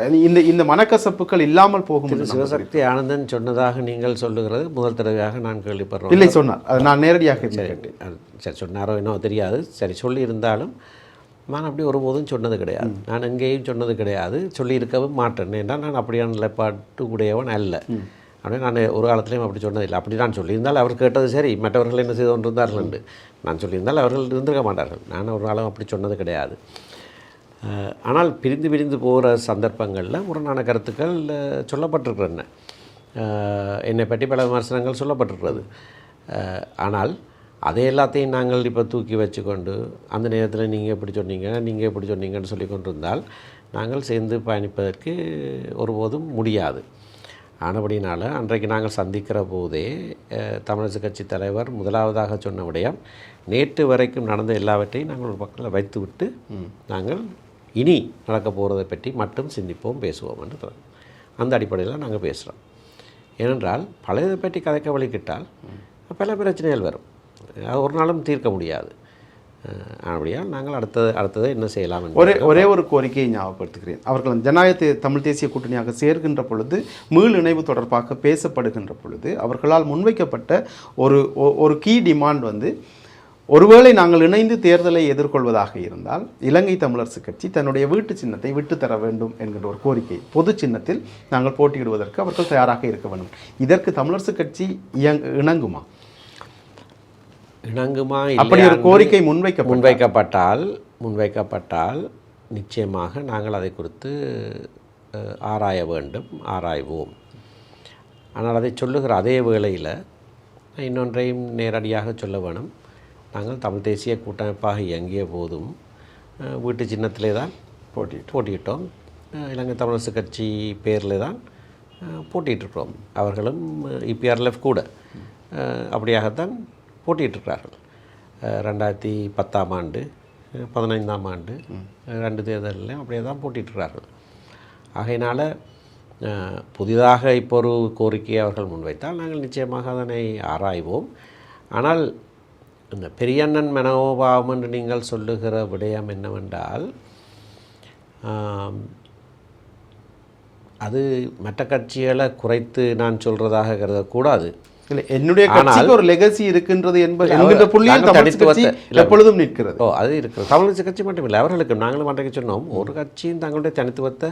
இந்த மனக்கசப்புகள் இல்லாமல் போகும். சிவசக்தி ஆனந்தன் சொன்னதாக நீங்கள் சொல்லுகிறது முதல் தடவையாக நான் கேள்விப்படுறேன். இல்லை, சொன்னார். அது நான் நேரடியாக சரி சொன்னாரோ என்னோ தெரியாது. சரி, சொல்லியிருந்தாலும் நான் அப்படி ஒருபோதும் சொன்னது கிடையாது. நான் எங்கேயும் சொன்னது கிடையாது, சொல்லியிருக்கவும் மாட்டேன். என்றால் நான் அப்படியான நிலைப்பாட்டு உடையவன் அல்ல. அப்படின்னு நான் ஒரு காலத்திலையும் அப்படி சொன்னதில்லை. அப்படி நான் சொல்லியிருந்தால் அவர் கேட்டது சரி, மற்றவர்கள் என்ன செய்து கொண்டிருந்தார்கள் என்று நான் சொல்லியிருந்தால் அவர்கள் இருந்திருக்க மாட்டார்கள். நான் ஒரு காலம் அப்படி சொன்னது கிடையாது. ஆனால் பிரிந்து பிரிந்து போகிற சந்தர்ப்பங்களில் முரணான கருத்துக்கள் சொல்லப்பட்டிருக்கிறன. என்னை பற்றி பல விமர்சனங்கள் சொல்லப்பட்டிருக்கிறது. ஆனால் அதை எல்லாத்தையும் நாங்கள் இப்போ தூக்கி வச்சுக்கொண்டு அந்த நேரத்தில் நீங்கள் எப்படி சொன்னீங்கன்னு சொல்லி கொண்டிருந்தால் நாங்கள் சேர்ந்து பயணிப்பதற்கு ஒருபோதும் முடியாது. ஆனபடினால் அன்றைக்கு நாங்கள் சந்திக்கிற போதே தமிழரசு கட்சி தலைவர் முதலாவதாக சொன்ன விடயம், நேற்று வரைக்கும் நடந்த எல்லாவற்றையும் நாங்கள் ஒரு பக்கத்தில் வைத்துவிட்டு நாங்கள் இனி நடக்க போகிறதை பற்றி மட்டும் சிந்திப்போம், பேசுவோம் என்று அந்த அடிப்படையில் நாங்கள் பேசுகிறோம். ஏனென்றால் பழையதை பற்றி கதைக்க வழிக்கிட்டால் பல பிரச்சனைகள் வரும், அது ஒரு நாளும் தீர்க்க முடியாது. அப்படியால் நாங்கள் அடுத்தது என்ன செய்யலாம்? ஒரே ஒரு கோரிக்கையை ஞாபகப்படுத்துகிறேன். அவர்கள் ஜனநாயக தமிழ் தேசிய கூட்டணியாக சேர்கின்ற பொழுது, மீள் இணைவு தொடர்பாக பேசப்படுகின்ற பொழுது அவர்களால் முன்வைக்கப்பட்ட ஒரு கீ டிமாண்ட் ஒருவேளை நாங்கள் இணைந்து தேர்தலை எதிர்கொள்வதாக இருந்தால் இலங்கை தமிழரசு கட்சி தன்னுடைய வீட்டு சின்னத்தை விட்டு தர வேண்டும் என்கின்ற ஒரு கோரிக்கை. பொது சின்னத்தில் நாங்கள் போட்டியிடுவதற்கு அவர்கள் தயாராக இருக்க வேண்டும். இதற்கு தமிழரசு கட்சி இணங்குமா? அப்படி ஒரு கோரிக்கை முன்வைக்கப்பட்டால் நிச்சயமாக நாங்கள் அதை குறித்து ஆராய வேண்டும், ஆராய்வோம். ஆனால் அதை சொல்லுகிற அதே வேளையில் இன்னொன்றையும் நேரடியாக சொல்ல வேணும். நாங்கள் தமிழ் தேசிய கூட்டமைப்பாக இயங்கிய போதும் வீட்டு சின்னத்திலே தான் போட்டியிட்டோம். இலங்கை தமிழரசு கட்சி பேரில் தான் போட்டியிட்டிருக்கிறோம். அவர்களும் இபிஆர்எல்எஃப் கூட அப்படியாகத்தான் போட்டியிட்டிருக்கிறார்கள். 2010ஆம் ஆண்டு 15ஆம் ஆண்டு 2 தேர்தலில் அப்படியே தான் போட்டியிட்டிருக்கிறார்கள். ஆகையினால் புதிதாக இப்போ ஒரு கோரிக்கையை அவர்கள் முன்வைத்தால் நாங்கள் நிச்சயமாக அதனை ஆராய்வோம். ஆனால் இந்த பெரியண்ணன் மனோபாவம் என்று நீங்கள் சொல்லுகிற விடயம் என்னவென்றால், அது மற்ற கட்சிகளை குறைத்து நான் சொல்கிறதாக கருதக்கூடாது. இல்லை, என்னுடைய கட்சிக்கு ஒரு லெகசி இருக்கின்றது என்கின்ற புள்ளியில் எப்பொழுதும் நிற்கிறது. அது இருக்கிறது. தமிழரசு கட்சி மட்டும் இல்லை, அவர்களுக்கு நாங்களும் அன்றைக்கு சொன்னோம், ஒரு கட்சியும் தங்களுடைய தனித்துவத்தை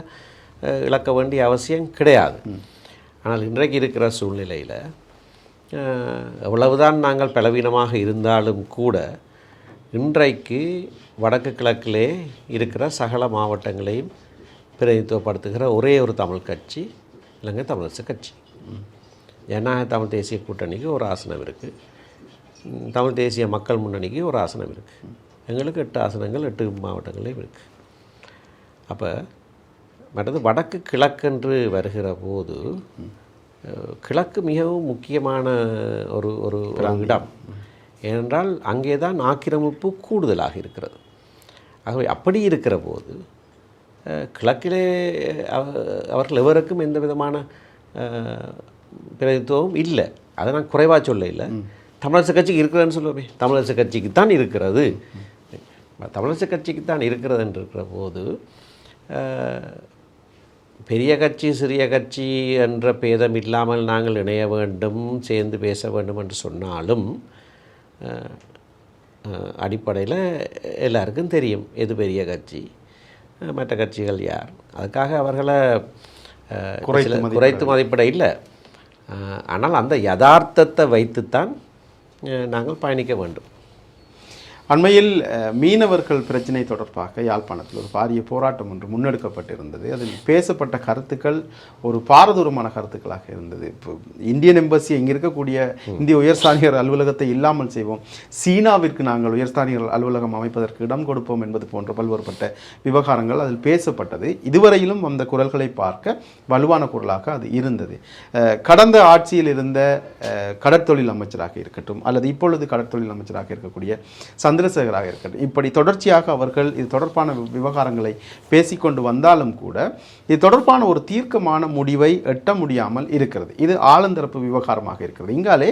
இழக்க வேண்டிய அவசியம் கிடையாது. ஆனால் இன்றைக்கு இருக்கிற சூழ்நிலையில் எவ்வளவுதான் நாங்கள் பலவீனமாக இருந்தாலும் கூட இன்றைக்கு வடக்கு கிழக்கிலே இருக்கிற சகல மாவட்டங்களையும் பிரதிநிதித்துவப்படுத்துகிற ஒரே ஒரு தமிழ் கட்சி இலங்கை தமிழரசு கட்சி. ஜனநாயக தமிழ் தேசிய கூட்டணிக்கு ஒரு ஆசனம் இருக்குது, தமிழ் தேசிய மக்கள் முன்னணிக்கு ஒரு ஆசனம் இருக்குது. எங்களுக்கு 8 ஆசனங்கள் 8 மாவட்டங்களையும் இருக்குது. அப்போ மற்றது வடக்கு கிழக்கென்று வருகிற போது கிழக்கு மிகவும் முக்கியமான ஒரு இடம். ஏனென்றால் அங்கே தான் ஆக்கிரமிப்பு கூடுதலாக இருக்கிறது. ஆகவே அப்படி இருக்கிற போது கிழக்கிலே அவர்கள் எவருக்கும் எந்த விதமான பிரதித்துவம் இல்லை. அதை நான் குறைவாக சொல்ல இல்லை. தமிழரசு கட்சிக்கு இருக்கிறதுன்னு சொல்லுவேன். தமிழரசு கட்சிக்கு தான் இருக்கிறது, தமிழரசு கட்சிக்கு தான் இருக்கிறது என்று இருக்கிற போது பெரிய கட்சி சிறிய கட்சி என்ற பேதம் இல்லாமல் நாங்கள் இணைய வேண்டும், சேர்ந்து பேச வேண்டும் என்று சொன்னாலும் அடிப்படையில் எல்லாருக்கும் தெரியும் எது பெரிய கட்சி, மற்ற கட்சிகள் யார். அதுக்காக அவர்களை குறைத்து மதிப்பிட இல்லை. ஆனால் அந்த யதார்த்தத்தை வைத்துத்தான் நாங்கள் பயணிக்க வேண்டும். அண்மையில் மீனவர்கள் பிரச்சினை தொடர்பாக யாழ்ப்பாணத்தில் ஒரு பாரிய போராட்டம் ஒன்று முன்னெடுக்கப்பட்டிருந்தது. அதில் பேசப்பட்ட கருத்துக்கள் ஒரு பாரதூரமான கருத்துக்களாக இருந்தது. இப்போ இந்தியன் எம்பசி இங்கே இருக்கக்கூடிய இந்திய உயர்ஸ்தானிகர் அலுவலகத்தை இல்லாமல் செய்வோம், சீனாவிற்கு நாங்கள் உயர்ஸ்தானிகர் அலுவலகம் அமைப்பதற்கு இடம் கொடுப்போம் என்பது போன்ற பல்வேறுபட்ட விவகாரங்கள் அதில் பேசப்பட்டது. இதுவரையிலும் அந்த குரல்களை பார்க்க வலுவான குரலாக அது இருந்தது. கடந்த ஆட்சியில் இருந்த கடற்தொழில் அமைச்சராக இருக்கட்டும் அல்லது இப்பொழுது கடற்தொழில் அமைச்சராக இருக்கக்கூடிய சந்திரசேகராக இருக்கட்டும், இப்படி தொடர்ச்சியாக அவர்கள் இது தொடர்பான விவகாரங்களை பேசிக்கொண்டு வந்தாலும் கூட இது தொடர்பான ஒரு தீர்க்கமான முடிவை எட்ட முடியாமல் இருக்கிறது. இது ஆளுந்தரப்பு விவகாரமாக இருக்கிறது. இங்காலே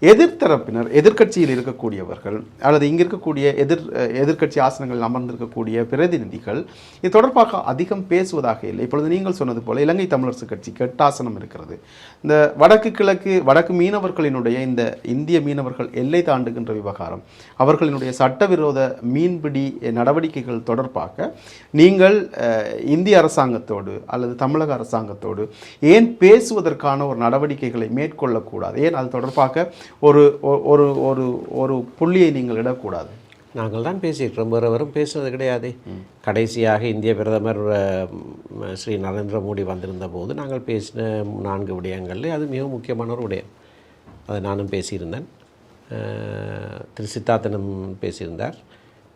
எதிர்த்தரப்பினர், எதிர்க்கட்சியில் இருக்கக்கூடியவர்கள் அல்லது இங்கே இருக்கக்கூடிய எதிர்க்கட்சி ஆசனங்களில் அமர்ந்திருக்கக்கூடிய பிரதிநிதிகள் இது தொடர்பாக அதிகம் பேசுவதாக இல்லை. இப்பொழுது நீங்கள் சொன்னது போல இலங்கை தமிழரசு கட்சிக்கு 8 ஆசனம் இருக்கிறது. இந்த வடக்கு மீனவர்களினுடைய இந்த இந்திய மீனவர்கள் எல்லை தாண்டுகின்ற விவகாரம், அவர்களினுடைய சட்டவிரோத மீன்பிடி நடவடிக்கைகள் தொடர்பாக நீங்கள் இந்திய அரசாங்கத்தோடு அல்லது தமிழக அரசாங்கத்தோடு ஏன் பேசுவதற்கான ஒரு நடவடிக்கைகளை மேற்கொள்ளக்கூடாது? ஏன் அது தொடர்பாக ஒரு ஒரு ஒரு ஒரு புள்ளியை நீங்கள் இடக்கூடாது? நாங்கள் தான் பேசியிருக்கிறோம், வேறுவரும் பேசுனது கிடையாது. கடைசியாக இந்திய பிரதமர் ஸ்ரீ நரேந்திர மோடி வந்திருந்த போது நாங்கள் பேசின 4 விடயங்களில் அது மிகவும் முக்கியமான ஒரு விடயம். அதை நானும் பேசியிருந்தேன், திரு சித்தார்த்தனும் பேசியிருந்தார்,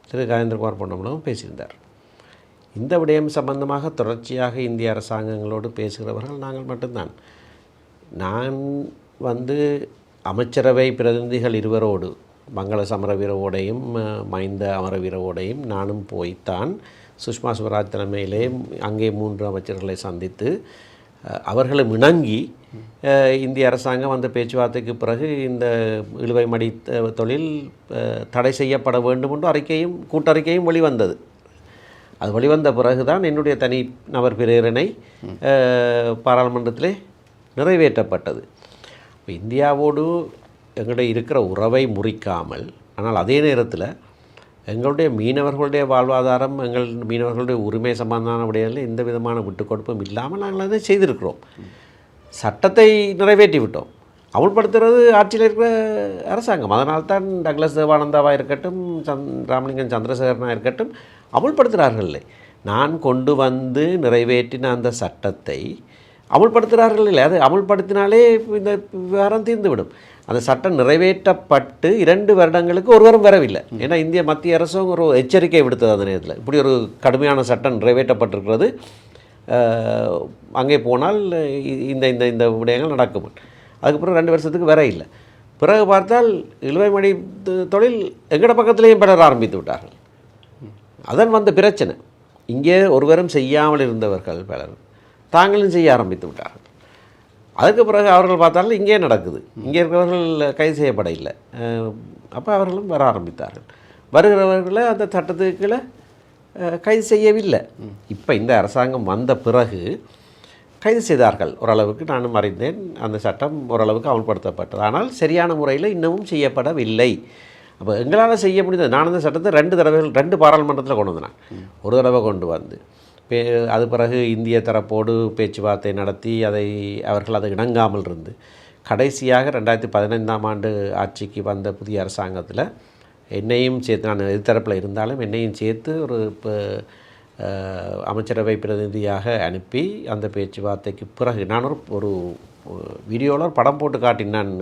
திரு கஜேந்திரகுமார் பொன்னம்பலமும் பேசியிருந்தார். இந்த விடயம் சம்பந்தமாக தொடர்ச்சியாக இந்திய அரசாங்கங்களோடு பேசுகிறவர்கள் நாங்கள் மட்டும்தான். நான் அமைச்சரவை பிரதிநிதிகள் இருவரோடு, மங்கள சமரவீரவோடையும் மஹிந்த அமரவீரவோடையும் நானும் போய்த்தான் சுஷ்மா ஸ்வராஜ் தலைமையிலே அங்கே 3 அமைச்சர்களை சந்தித்து அவர்களை இணங்கி இந்திய அரசாங்கம் அந்த பேச்சுவார்த்தைக்கு பிறகு இந்த இழுவை மடி தொழில் தடை செய்யப்பட வேண்டும் என்று கூட்டறிக்கையும் வெளிவந்தது. அது வெளிவந்த பிறகுதான் என்னுடைய தனி நபர் பிரேரணை பாராளுமன்றத்திலே நிறைவேற்றப்பட்டது. இப்போ இந்தியாவோடு எங்களுடைய இருக்கிற உறவை முறிக்காமல், ஆனால் அதே நேரத்தில் எங்களுடைய மீனவர்களுடைய வாழ்வாதாரம், எங்கள் மீனவர்களுடைய உரிமை சம்பந்தமான விடயங்களில் எந்த விதமான விட்டுக்கொடுப்பும் இல்லாமல் நாங்கள் அதை செய்திருக்கிறோம். சட்டத்தை நிறைவேற்றி விட்டோம். அமுல்படுத்துறது ஆட்சியில் இருக்கிற அரசாங்கம். அதனால்தான் டக்ளஸ் தேவானந்தாவாக இருக்கட்டும், ராமலிங்கம் சந்திரசேகரனாக இருக்கட்டும் அமுல்படுத்துகிறார்கள். நான் கொண்டு வந்து நிறைவேற்றின அந்த சட்டத்தை அமுல்படுத்துகிறார்கள் இல்லை. அது அமுல்படுத்தினாலே இந்த விவகாரம் தீர்ந்துவிடும். அந்த சட்டம் நிறைவேற்றப்பட்டு 2 வருடங்களுக்கு ஒருவரும் வரவில்லை. ஏன்னா இந்திய மத்திய அரசும் ஒரு எச்சரிக்கை விடுத்தது அந்த நேரத்தில். இப்படி ஒரு கடுமையான சட்டம் நிறைவேற்றப்பட்டிருக்கிறது, அங்கே போனால் இந்த இந்த இந்த விடயங்கள் நடக்கும். அதுக்கப்புறம் 2 வருஷத்துக்கு வர இல்லை. பிறகு பார்த்தால் இழுவை மடி தொழில் எங்கட பக்கத்துலேயும் பலர் ஆரம்பித்து விட்டார்கள். அதன் வந்த பிரச்சனை, இங்கே ஒருவரும் செய்யாமல் இருந்தவர்கள் பலர் தாங்களும் செய்ய ஆரம்பித்து விட்டார்கள். அதுக்கு பிறகு அவர்கள் பார்த்தாலும் இங்கே நடக்குது, இங்கே இருக்கிறவர்கள் கைது செய்யப்பட இல்லை. அப்போ அவர்களும் வர ஆரம்பித்தார்கள். வருகிறவர்களை அந்த சட்டத்துக்குள்ள கைது செய்யவில்லை. இப்போ இந்த அரசாங்கம் வந்த பிறகு கைது செய்தார்கள். ஓரளவுக்கு நானும் அறிந்தேன், அந்த சட்டம் ஓரளவுக்கு அமல்படுத்தப்பட்டது. ஆனால் சரியான முறையில் இன்னமும் செய்யப்படவில்லை. அப்போ எங்களால் செய்ய முடிந்தது. நான் அந்த சட்டத்தை 2 தடவைகள் 2 பாராளுமன்றத்தில் கொண்டு வந்தேன். ஒரு தடவை கொண்டு வந்து அது பிறகு இந்திய தரப்போடு பேச்சுவார்த்தை நடத்தி அவர்கள் அதை இணங்காமல் இருந்து கடைசியாக 2015ஆம் ஆண்டு ஆட்சிக்கு வந்த புதிய அரசாங்கத்தில் என்னையும் சேர்த்து, நான் எதிர்த்தரப்பில் இருந்தாலும் என்னையும் சேர்த்து ஒரு அமைச்சரவை பிரதிநிதியாக அனுப்பி அந்த பேச்சுவார்த்தைக்கு பிறகு நான் ஒரு வீடியோவில் ஒரு படம் போட்டு காட்டினான்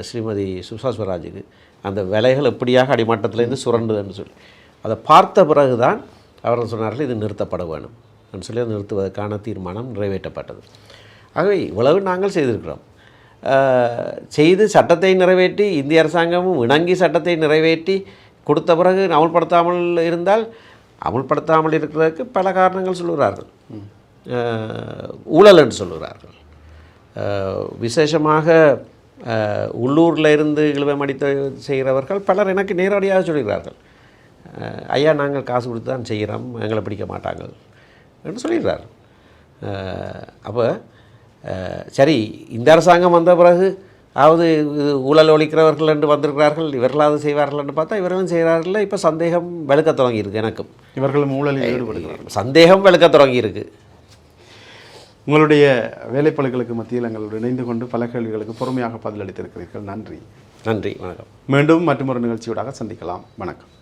ஸ்ரீமதி சுஷ்மா ஸ்வராஜுக்கு, அந்த விலைகள் எப்படியாக அடிமட்டத்திலேருந்து சுரண்டுதுன்னு சொல்லி. அதை பார்த்த பிறகு தான் அவர்கள் சொன்னார்கள் இது நிறுத்தப்பட வேணும் என்று சொல்லி நிறுத்துவதற்கான தீர்மானம் நிறைவேற்றப்பட்டது. ஆகவே இவ்வளவு நாங்கள் செய்திருக்கிறோம். செய்து சட்டத்தை நிறைவேற்றி இந்திய அரசாங்கமும் இணங்கி சட்டத்தை நிறைவேற்றி கொடுத்த பிறகு அமுல்படுத்தாமல் இருந்தால், அமுல்படுத்தாமல் இருக்கிறதுக்கு பல காரணங்கள் சொல்லுகிறார்கள். ஊழல் என்று சொல்லுகிறார்கள். விசேஷமாக உள்ளூரில் இருந்து இழுவை மடி செய்கிறவர்கள் பலர் எனக்கு நேரடியாக சொல்கிறார்கள், ஐயா நாங்கள் காசு கொடுத்து தான் செய்கிறோம், எங்களை பிடிக்க மாட்டாங்க என்று சொல்லிடுறார். அப்போ சரி, இந்த அரசாங்கம் வந்த பிறகு அதாவது ஊழல் ஒழிக்கிறவர்கள் என்று வந்திருக்கிறார்கள், இவர்களாவது செய்வார்கள் என்று பார்த்தா இவர்களும் செய்கிறார்கள். இப்போ சந்தேகம் வெளுக்க தொடங்கியிருக்கு. எனக்கும் இவர்களும் ஊழலில் ஈடுபடுகிறார்கள், சந்தேகம் வெளுக்க தொடங்கியிருக்கு. உங்களுடைய வேலைப்பளுகளுக்கு மத்தியில் எங்களோடு இணைந்து கொண்டு பல கேள்விகளுக்கு பொறுமையாக பதிலளித்திருக்கிறீர்கள். நன்றி. நன்றி, வணக்கம். மீண்டும் மற்றொரு நிகழ்ச்சியோடாக சந்திக்கலாம். வணக்கம்.